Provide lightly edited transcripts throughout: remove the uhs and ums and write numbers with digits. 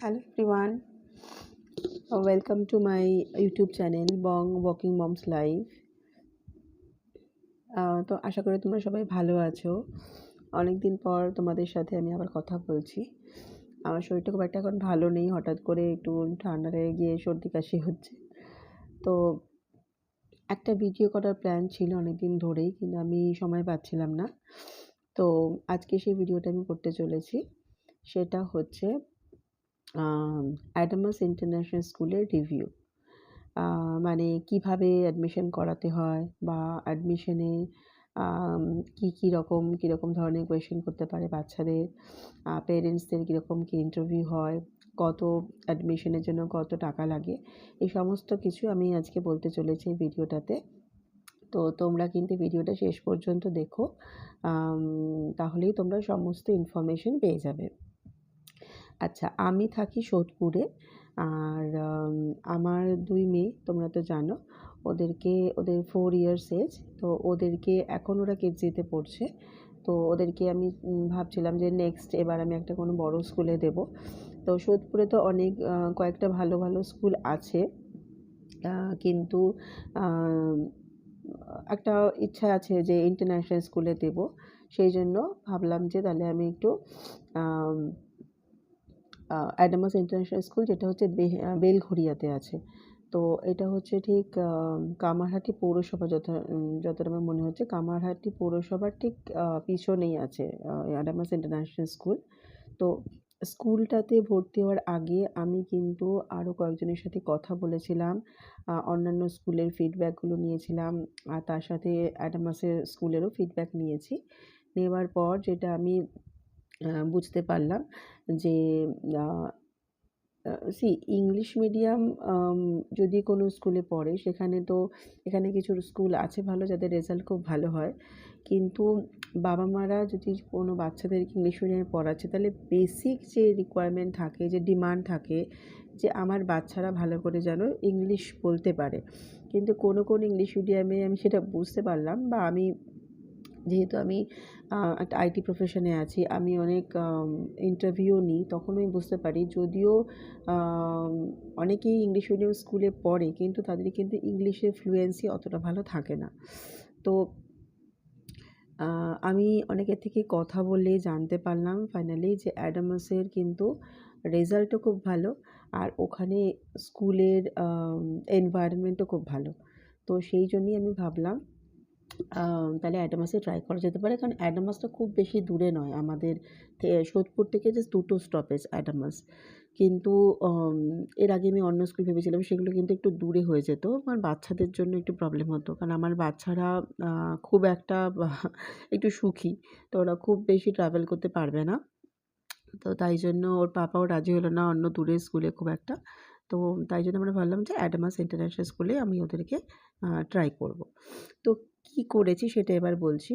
Hello everyone, welcome to my YouTube channel Bong Walking Moms Live. তো আশা করি তোমরা সবাই ভালো আছো। অনেক দিন পর তোমাদের সাথে আমি আবার কথা বলছি। আমার শরীরটা খুব একটা এখন ভালো নেই, হঠাৎ করে একটু ঠান্ডা লেগে গিয়ে সর্দি কাশি হচ্ছে। তো একটা ভিডিও করার প্ল্যান ছিল অনেক দিন ধরেই, কিন্তু আমি সময় পাচ্ছিলাম না। তো আজকে সেই ভিডিওটা আমি করতে চলেছি। সেটা হচ্ছে অ্যাডামাস ইন্টারন্যাশনাল স্কুলের রিভিউ। মানে কিভাবে অ্যাডমিশন করাতে হয় বা অ্যাডমিশনে কীরকম ধরনের কোয়েশ্চেন করতে পারে বাচ্চাদের, পেরেন্টসদের কীরকম কী ইন্টারভিউ হয়, কত অ্যাডমিশনের জন্য কত টাকা লাগে, এই সমস্ত কিছু আমি আজকে বলতে চলেছি এই ভিডিওটাতে। তো তোমরা কিন্তু ভিডিওটা শেষ পর্যন্ত দেখো, তাহলেই তোমরা সমস্ত ইনফরমেশন পেয়ে যাবে। আচ্ছা, আমি থাকি সোদপুরে, আর আমার 2 মেয়ে তোমরা তো জানো। ওদের 4 ইয়ার্স এজ। তো ওদেরকে এখন ওরা কেজিতে পড়ছে। তো ওদেরকে আমি ভাবছিলাম যে এবার আমি একটা কোনো বড় স্কুলে দেব। তো সোদপুরে তো অনেক কয়েকটা ভালো ভালো স্কুল আছে, কিন্তু একটা ইচ্ছা আছে যে ইন্টারন্যাশনাল স্কুলে দেব। সেই জন্য ভাবলাম যে তাহলে আমি একটু অ্যাডামাস ইন্টারন্যাশনাল স্কুল, যেটা হচ্ছে বেলঘড়িয়াতে আছে। তো এটা হচ্ছে ঠিক কামারহাটি পৌরসভা, যতটা আমার মনে হচ্ছে কামারহাটি পৌরসভার ঠিক পিছনেই আছে অ্যাডামাস ইন্টারন্যাশনাল স্কুল। তো স্কুলটাতে ভর্তি হওয়ার আগে আমি কিন্তু আরও কয়েকজনের সাথে কথা বলেছিলাম, অন্যান্য স্কুলের ফিডব্যাকগুলো নিয়েছিলাম, আর তার সাথে অ্যাডামাসের স্কুলেরও ফিডব্যাক নিয়েছি। নেওয়ার পর যেটা আমি বুঝতে পারলাম যে ইংলিশ মিডিয়াম যদি কোনো স্কুলে পড়ে, এখানে কিছু স্কুল আছে ভালো, যাদের রেজাল্ট খুব ভালো হয়। কিন্তু বাবা মারা যদি কোনো বাচ্চাদেরকে ইংলিশ মিডিয়ামে পড়াচ্ছে, তাহলে বেসিক যে রিকোয়ারমেন্ট থাকে, যে ডিমান্ড থাকে, যে আমার বাচ্চারা ভালো করে যেন ইংলিশ বলতে পারে। কিন্তু কোনো ইংলিশ মিডিয়ামে আমি সেটা বুঝতে পারলাম, বা যেহেতু আমি একটা আইটি প্রফেশনে আছি, আমি অনেক ইন্টারভিউ নিই, তখন আমি বুঝতে পারি যদিও অনেকেই ইংলিশ মিডিয়াম স্কুলে পড়ে, কিন্তু তাদের কিন্তু ইংলিশের ফ্লুয়েন্সি অতটা ভালো থাকে না। তো আমি অনেকের থেকে কথা বলে জানতে পারলাম ফাইনালি যে অ্যাডামাসের কিন্তু রেজাল্টও খুব ভালো, আর ওখানে স্কুলের এনভায়রনমেন্টও খুব ভালো। তো সেই জন্যই আমি ভাবলাম তাহলে অ্যাডামাসে ট্রাই করা যেতে পারে, কারণ অ্যাডামাসটা খুব বেশি দূরে নয় আমাদের সোদপুর থেকে, জাস্ট 2 স্টপেজ অ্যাডামাস। কিন্তু এর আগে আমি অন্য স্কুল ভেবেছিলাম, সেগুলো কিন্তু একটু দূরে হয়ে যেত, আমার বাচ্চাদের জন্য একটু প্রবলেম হতো, কারণ আমার বাচ্চারা খুব একটা একটু সুখী, তো ওরা খুব বেশি ট্রাভেল করতে পারবে না। তো তাই জন্য ওর পাপাও রাজি হলো না অন্য দূরের স্কুলে খুব একটা। তো তাই জন্য আমরা ভাবলাম যে অ্যাডামাস ইন্টারন্যাশনাল স্কুলে আমি ওদেরকে ট্রাই করব। তো কী করেছি সেটা এবার বলছি।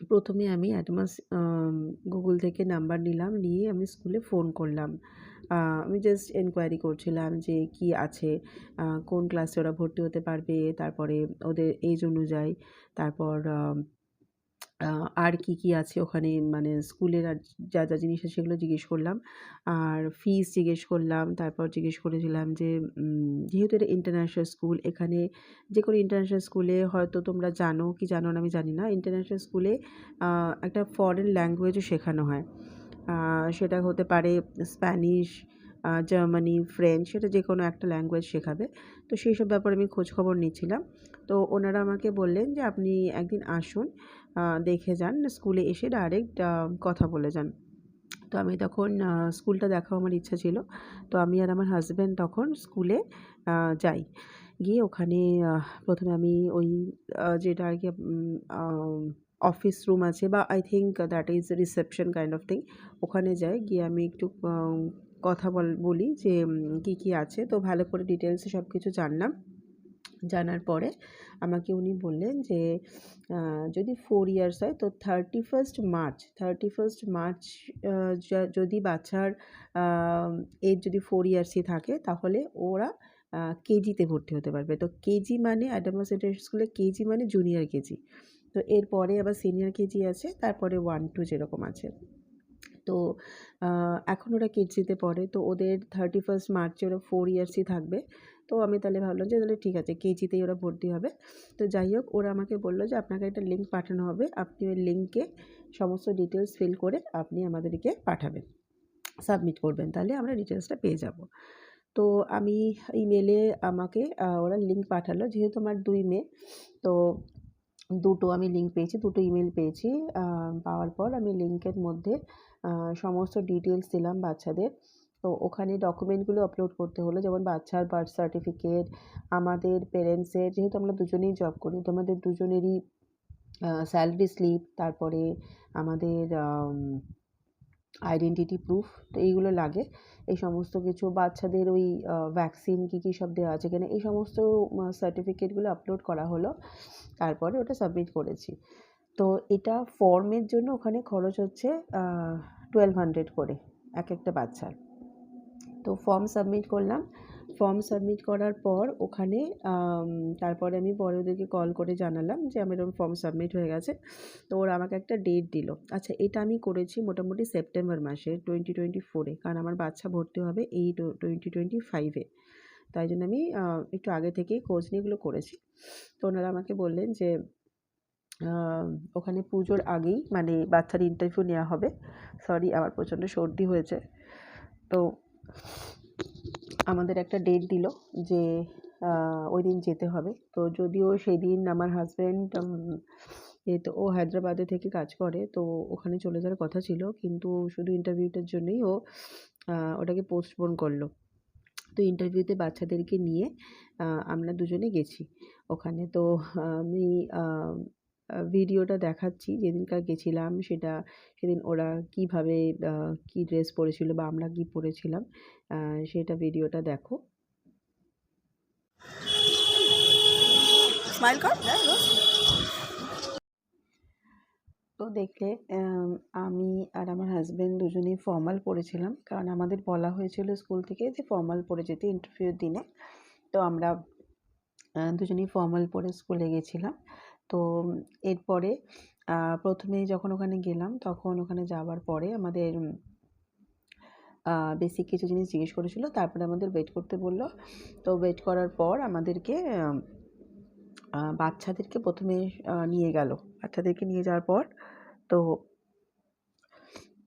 প্রথমে আমি অ্যাডভান্স গুগল থেকে নাম্বার নিলাম, নিয়ে আমি স্কুলে ফোন করলাম। আমি জাস্ট এনকোয়ারি করছিলাম যে কি আছে, কোন ক্লাসে ওরা ভর্তি হতে পারবে, তারপরে ওদের এজ অনুযায়ী, তারপর আর কি আছে ওখানে, মানে স্কুলের আর যা জিনিস আছে সেগুলো জিজ্ঞেস করলাম। আর ফিস জিজ্ঞেস করলাম। তারপর জিজ্ঞেস করেছিলাম যে যেহেতু এটা ইন্টারন্যাশনাল স্কুল, এখানে যে কোনো ইন্টারন্যাশনাল স্কুলে হয়তো তোমরা জানো কি জানো না আমি জানি না, ইন্টারন্যাশনাল স্কুলে একটা ফরেন ল্যাঙ্গুয়েজও শেখানো হয়। সেটা হতে পারে স্প্যানিশ, জার্মানি, ফ্রেঞ্চ, সেটা যে কোনো একটা ল্যাঙ্গুয়েজ শেখাবে। তো সেই সব ব্যাপারে আমি খোঁজখবর নিচ্ছিলাম। তো ওনারা আমাকে বললেন যে আপনি একদিন আসুন, দেখে যান, স্কুলে এসে ডাইরেক্ট কথা বলে যান। তো আমি তখন স্কুলটা দেখাও আমার ইচ্ছা ছিল। তো আমি আর আমার হাসব্যান্ড তখন স্কুলে যাই। গিয়ে ওখানে প্রথমে আমি ওই যেটা আর কি অফিস রুম আছে, বা I think that is reception kind of thing, ওখানে যাই। গিয়ে আমি একটু কথা বলি যে কী আছে। তো ভালো করে ডিটেলসে সব কিছু জানলাম। জানার পরে আমাকে উনি বললেন যে যদি 4 ইয়ার্স হয়, তো 31st মার্চ যদি বাচ্চার এজ যদি 4 ইয়ার্সই থাকে, তাহলে ওরা কেজিতে ভর্তি হতে পারবে। তো কেজি মানে অ্যাডামাস ইন্টারন্যাশনাল স্কুলে কেজি মানে জুনিয়র কেজি। তো এরপরে আবার সিনিয়র কেজি আছে, তারপরে 1-2 যেরকম আছে। তো এখন ওরা কিডসিতে পড়ে, তো ওদের 31st মার্চে ওরা 4 ইয়ার্সই থাকবে। তো আমি তাহলে ভাবলাম যে তাহলে ঠিক আছে, কেজিতেই ওরা ভর্তি হবে। তো যাই হোক, ওরা আমাকে বলল যে আপনাকে একটা লিঙ্ক পাঠানো হবে, আপনি ওই লিঙ্কে সমস্ত ডিটেলস ফিল করে আপনি আমাদেরকে পাঠাবেন, সাবমিট করবেন, তাহলে আমরা ডিটেলসটা পেয়ে যাব। তো আমি ইমেলে আমাকে ওরা লিঙ্ক পাঠালো, যেহেতু আমার 2 মেয়ে, তো দুটো আমি লিঙ্ক পেয়েছি, দুটো ইমেল পেয়েছি। পাওয়ার পর আমি লিঙ্কের মধ্যে সমস্ত ডিটেলস দিলাম বাচ্চাদের। তো ওখানে ডকুমেন্টগুলো আপলোড করতে হলো, যেমন বাচ্চার বার্থ সার্টিফিকেট, আমাদের পেরেন্টসের, যেহেতু আমরা দুজনেই জব করি, তো আমাদের দুজনেরই স্যালারি স্লিপ, তারপরে আমাদের আইডেন্টিটি প্রুফ, তো এইগুলো লাগে। এই সমস্ত কিছু, বাচ্চাদের ওই ভ্যাকসিন কী সব দেওয়া আছে কিনা, এই সমস্ত সার্টিফিকেটগুলো আপলোড করা হলো। তারপরে ওটা সাবমিট করেছি। তো এটা ফর্মের জন্য ওখানে খরচ হচ্ছে 1200 করে একটা বাচ্চার। তো ফর্ম সাবমিট করলাম। ফর্ম সাবমিট করার পর ওখানে তারপরে আমি পরে ওদেরকে কল করে জানালাম যে আমার এরকম ফর্ম সাবমিট হয়ে গেছে। তো ওরা আমাকে একটা ডেট দিল। আচ্ছা, এটা আমি করেছি মোটামুটি সেপ্টেম্বর মাসে 2024 এ, কারণ আমার বাচ্চা ভর্তি হবে এই 2025 এ। তাই জন্য আমি একটু আগে থেকেই খোঁজ নিয়ে এগুলো করেছি। তো ওনারা আমাকে বললেন যে ওখানে পুজোর আগেই মানে বাচ্চার ইন্টারভিউ নেওয়া হবে। সরি, আমার প্রচণ্ড সর্দি হয়েছে। তো আমাদের একটা ডেট দিল যে ওই দিন যেতে হবে। তো যদিও সেদিন আমার হাজব্যান্ড, যেহেতু ও হায়দ্রাবাদে থেকে কাজ করে, তো ওখানে চলে যাওয়ার কথা ছিল, কিন্তু শুধু ইন্টারভিউটার জন্যই ও ওটাকে পোস্টপোন করলো। তো ইন্টারভিউতে বাচ্চাদেরকে নিয়ে আমরা দুজনে গেছি ওখানে। তো আমি ভিডিওটা দেখাচ্ছি যেদিনকার গেছিলাম, সেদিন ওরা কীভাবে কী ড্রেস পরেছিল বা আমরা কী পরেছিলাম, সেটা ভিডিওটা দেখো। স্মাইল কর। তো দেখলে আমি আর আমার হাজব্যান্ড দুজনেই ফর্মাল পরেছিলাম, কারণ আমাদের বলা হয়েছিল স্কুল থেকে যে ফর্মাল পরে যেতে ইন্টারভিউর দিনে। তো আমরা দুজনেই ফর্মাল পরে স্কুলে গেছিলাম। তো এরপরে প্রথমে যখন ওখানে গেলাম, তখন ওখানে যাওয়ার পরে আমাদের বেসিক কিছু জিনিস জিজ্ঞেস করেছিল, তারপরে আমাদের ওয়েট করতে বলল। তো ওয়েট করার পর আমাদেরকে বাচ্চাদেরকে প্রথমে নিয়ে গেল। বাচ্চাদেরকে নিয়ে যাওয়ার পর তো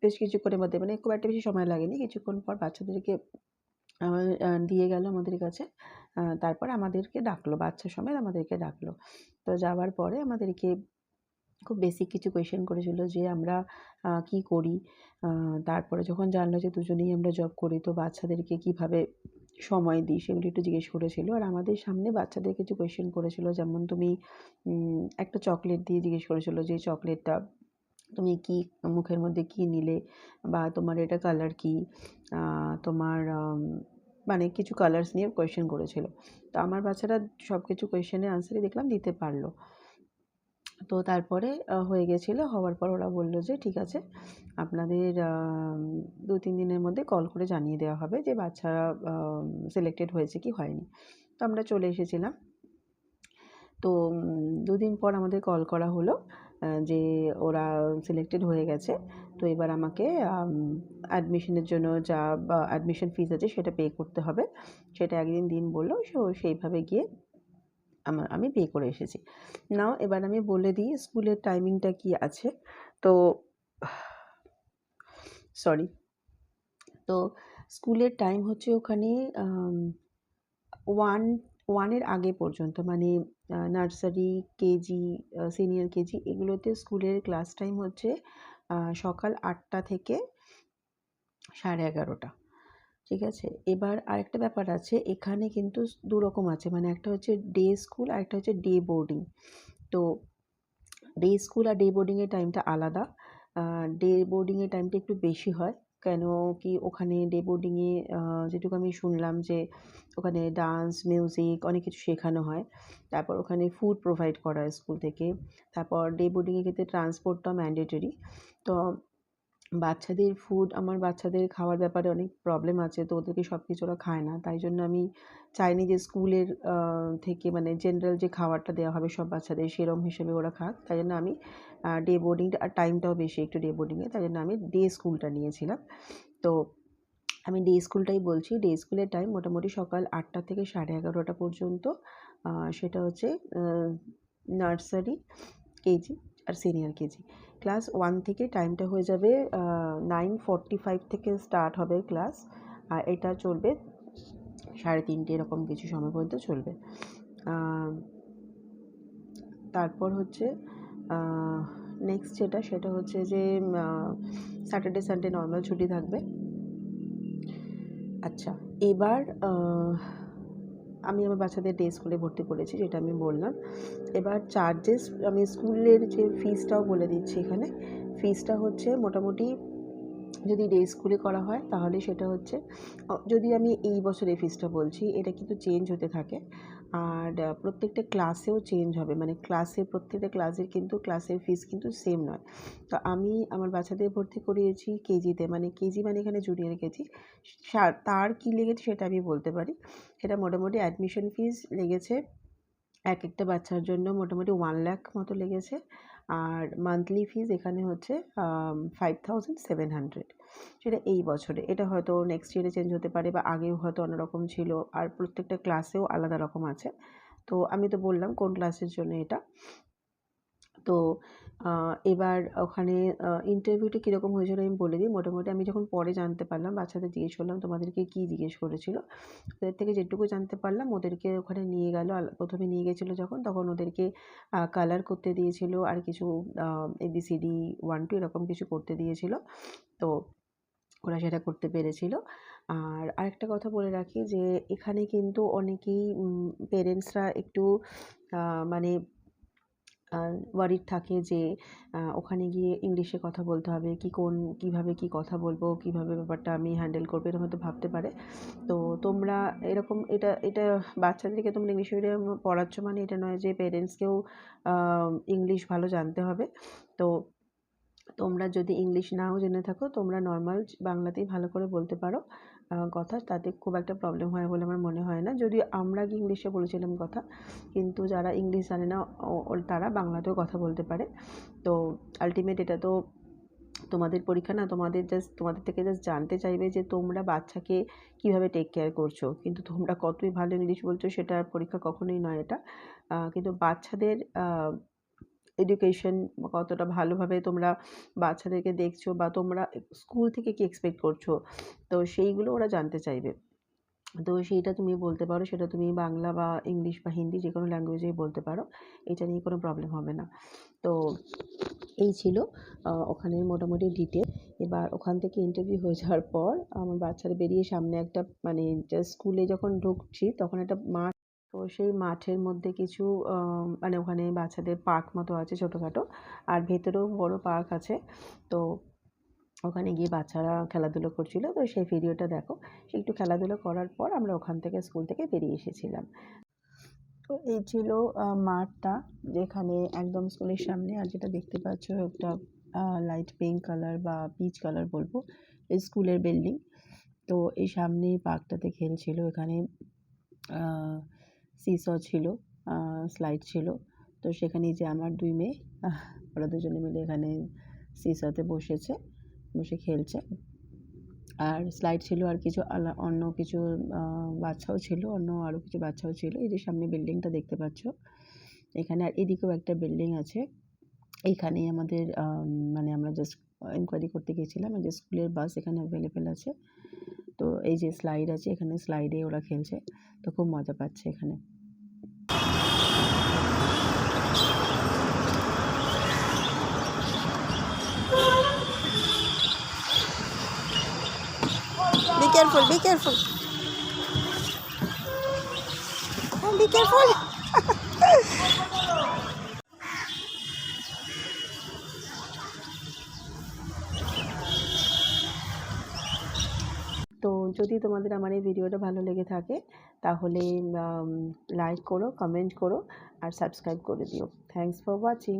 বেশ কিছুক্ষণের মধ্যে, মানে খুব একটা বেশি সময় লাগেনি, কিছুক্ষণ পর বাচ্চাদেরকে দিয়ে গেল আমাদের কাছে। তারপর আমাদেরকে ডাকলো, বাচ্চা সমেত আমাদেরকে ডাকলো। তো যাওয়ার পরে আমাদেরকে খুব বেসিক কিছু কোয়েশ্চেন করেছিল যে আমরা কী করি। তারপরে যখন জানলো যে দুজনেই আমরা জব করি, তো বাচ্চাদেরকে কীভাবে সময় দিই সেগুলো একটু জিজ্ঞেস করেছিল। আর আমাদের সামনে বাচ্চাদের কিছু কোয়েশ্চেন করেছিল, যেমন তুমি একটা চকলেট দিয়ে জিজ্ঞেস করেছিল যে চকলেটটা তুমি কি মুখের মধ্যে কী নিলে, বা তোমার এটা কালার কী, তোমার মানে কিছু কালার্স নিয়ে কোয়েশ্চেন করেছিল। তো আমার বাচ্চারা সব কিছু কোয়েশ্চেনের আনসারই দেখলাম দিতে পারলো। তো তারপরে হয়ে গেছিলো। হওয়ার পর ওরা বলল যে ঠিক আছে, আপনাদের 2-3 দিনের মধ্যে কল করে জানিয়ে দেওয়া হবে যে বাচ্চারা সিলেক্টেড হয়েছে কি হয়নি। তো আমরা চলে এসেছিলাম। তো 2 দিন পর আমাদের কল করা হলো যে ওরা সিলেক্টেড হয়ে গেছে। তো এবার আমাকে অ্যাডমিশনের জন্য যা অ্যাডমিশন ফিস আছে সেটা পে করতে হবে। সেটা একদিন দিন বলল। সেইভাবে গিয়ে আমি পে করে এসেছি। নাও এবার আমি বলে দিই স্কুলের টাইমিংটা কি আছে। তো সরি। তো স্কুলের টাইম হচ্ছে ওখানে 1 এর আগে পর্যন্ত, মানে নার্সারি, কেজি, সিনিয়র কেজি, এগুলোতে স্কুলের ক্লাস টাইম হচ্ছে সকাল 8টা থেকে 11:30। ঠিক আছে? এবার আরেকটা ব্যাপার আছে, এখানে কিন্তু 2 রকম আছে, মানে একটা হচ্ছে ডে স্কুল আর একটা হচ্ছে ডে বোর্ডিং। তো ডে স্কুল আর ডে বোর্ডিংয়ের টাইমটা আলাদা। ডে বোর্ডিংয়ের টাইমটা একটু বেশি হয়। কেন কি ওখানে ডে বোর্ডিংয়ে যেটুকু আমি শুনলাম যে ওখানে ডান্স, মিউজিক অনেক কিছু শেখানো হয়। তারপর ওখানে ফুড প্রোভাইড করা হয় স্কুল থেকে। তারপর ডে বোর্ডিংয়ের ক্ষেত্রে ট্রান্সপোর্টটা ম্যান্ডেটরি। তো বাচ্চাদের ফুড, আমার বাচ্চাদের খাওয়ার ব্যাপারে অনেক প্রবলেম আছে, তো ওদেরকে সব কিছু ওরা খায় না। তাই জন্য আমি চাইনি যে স্কুলের থেকে মানে জেনারেল যে খাবারটা দেওয়া হবে সব বাচ্চাদের সেরম হিসেবে ওরা খাক। তাই জন্য আমি ডে বোর্ডিংটা আর টাইমটাও বেশি একটু ডে বোর্ডিংয়ে, তাই জন্য আমি ডে স্কুলটা নিয়েছিলাম। তো আমি ডে স্কুলটাই বলছি। ডে স্কুলের টাইম মোটামুটি সকাল ৮টা থেকে 11:30 পর্যন্ত। সেটা হচ্ছে নার্সারি, কেজি আর সিনিয়র কেজি। ক্লাস 1 থেকে টাইমটা হয়ে যাবে 9:45 থেকে স্টার্ট হবে ক্লাস। আর এটা চলবে 3:30 এরকম কিছু সময় পর্যন্ত চলবে। তারপর হচ্ছে নেক্সট সেটা হচ্ছে যে স্যাটারডে সানডে নর্মাল ছুটি থাকবে। আচ্ছা, এবার আমি আমার বাচ্চাদের ডে স্কুলে ভর্তি করেছি, যেটা আমি বললাম। এবার চার্জেস, আমি স্কুলের যে ফিসটাও বলে দিচ্ছি এখানে। ফিসটা হচ্ছে মোটামুটি, যদি ডে স্কুলে করা হয় তাহলে সেটা হচ্ছে, যদি আমি এই বছরের ফিসটা বলছি, এটা কিন্তু চেঞ্জ হতে থাকে। আর প্রত্যেকটা ক্লাসেও চেঞ্জ হবে, মানে প্রত্যেকটা ক্লাসের কিন্তু ক্লাসের ফিস কিন্তু সেম নয়। তো আমি আমার বাচ্চাদের ভর্তি করিয়েছি কেজিতে, মানে কেজি মানে এখানে জুনিয়র কেজি। তার কী লেগেছে সেটা আমি বলতে পারি। সেটা মোটামুটি অ্যাডমিশন ফিস লেগেছে এক একটা বাচ্চার জন্য মোটামুটি 1 লাখ মতো লেগেছে। আর মান্থলি ফিস এখানে হচ্ছে 5700। সেটা এই বছরে, এটা হয়তো নেক্সট ইয়ারে চেঞ্জ হতে পারে বা আগেও হয়তো অন্যরকম ছিল। আর প্রত্যেকটা ক্লাসেও আলাদা রকম আছে। তো আমি তো বললাম কোন ক্লাসের জন্য এটা। তো এবার ওখানে ইন্টারভিউটা কীরকম হয়েছিল আমি বলে দিই। মোটামুটি আমি যখন পরে জানতে পারলাম, বাচ্চাদের জিজ্ঞেস করলাম তোমাদেরকে কী জিজ্ঞেস করেছিল, ওদের থেকে যেটুকু জানতে পারলাম, ওদেরকে ওখানে নিয়ে গেল। প্রথমে নিয়ে গেছিলো যখন, তখন ওদেরকে কালার করতে দিয়েছিল আর কিছু ABCD 1 2 এরকম কিছু করতে দিয়েছিল। তো ওরা সেটা করতে পেরেছিল। আর আরেকটা কথা বলে রাখি যে এখানে কিন্তু অনেকেই পেরেন্টসরা একটু মানে ওয়ারিড থাকে যে ওখানে গিয়ে ইংলিশে কথা বলতে হবে, কীভাবে কী কথা বলবো, কীভাবে ব্যাপারটা আমি হ্যান্ডেল করবো, এরকম হয়তো ভাবতে পারে। তো তোমরা এরকম, এটা বাচ্চাদেরকে তোমরা ইংলিশ মিডিয়াম পড়াচ্ছ মানে এটা নয় যে পেরেন্টসকেও ইংলিশ ভালো জানতে হবে। তো তোমরা যদি ইংলিশ নাও জেনে থাকো, তোমরা নর্মাল বাংলাতেই ভালো করে বলতে পারো কথা, তাতে খুব একটা প্রবলেম হয় বলে আমার মনে হয় না। যদিও আমরা গিয়ে ইংলিশে বলেছিলাম কথা, কিন্তু যারা ইংলিশ জানে না তারা বাংলাতেও কথা বলতে পারে। তো আলটিমেট এটা তো তোমাদের পরীক্ষা না, তোমাদের থেকে জাস্ট জানতে চাইবে যে তোমরা বাচ্চাকে কীভাবে টেক কেয়ার করছো, কিন্তু তোমরা কতই ভালো ইংলিশ বলছো সেটার পরীক্ষা কখনোই নয় এটা। কিন্তু বাচ্চাদের এডুকেশন কতটা ভালোভাবে তোমরা বাচ্চাদেরকে দেখছো, বা তোমরা স্কুল থেকে কী এক্সপেক্ট করছো, তো সেইগুলো ওরা জানতে চাইবে। তো সেইটা তুমি বলতে পারো, সেটা তুমি বাংলা বা ইংলিশ বা হিন্দি যে কোনো ল্যাঙ্গুয়েজেই বলতে পারো, এটা নিয়ে কোনো প্রবলেম হবে না। তো এই ছিল ওখানের মোটামুটি ডিটেল। এবার ওখান থেকে ইন্টারভিউ হয়ে যাওয়ার পর আমার বাচ্চারা বেরিয়ে সামনে একটা, মানে জাস্ট স্কুলে যখন ঢুকছি তখন একটা মাঠ, তো সেই মাঠের মধ্যে কিছু মানে ওখানে বাচ্চাদের পার্ক মতো আছে ছোটোখাটো, আর ভেতরেও বড় পার্ক আছে। তো ওখানে গিয়ে বাচ্চারা খেলাধুলো করছিল, তো সেই ভিডিওটা দেখো। একটু খেলাধুলো করার পর আমরা ওখান থেকে স্কুল থেকে বেরিয়ে এসেছিলাম। তো এই ছিল মাঠটা, যেখানে একদম স্কুলের সামনে। আর যেটা দেখতে পাচ্ছ একটা লাইট পিঙ্ক কালার বা পিচ কালার বলবো, এই স্কুলের বিল্ডিং। তো এই সামনে পার্কটাতে খেলছিল, এখানে সিস ছিল, স্লাইড ছিল। তো সেখানে যে আমার 2 মেয়ে, ওরা দুজনে মিলে এখানে সিসতে বসে খেলছে। আর স্লাইড ছিল, আর কিছু অন্য কিছু বাচ্চাও ছিল, আরও কিছু বাচ্চাও ছিল। এই যে সামনে বিল্ডিংটা দেখতে পাচ্ছ এখানে, আর এদিকেও একটা বিল্ডিং আছে। এইখানেই আমাদের মানে আমরা জাস্ট ইনকোয়ারি করতে গিয়েছিলাম যে স্কুলের বাস এখানে অ্যাভেলেবেল আছে। তো এই যে স্লাইড আছে, এখানে স্লাইডে ওরা খেলছে, তো খুব মজা পাচ্ছে এখানে। Be careful, be careful. Oh, be careful. তো যদি তোমাদের আমার এই ভিডিওটা ভালো লেগে থাকে তাহলে লাইক করো, কমেন্ট করো আর সাবস্ক্রাইব করে দিও। Thanks for watching.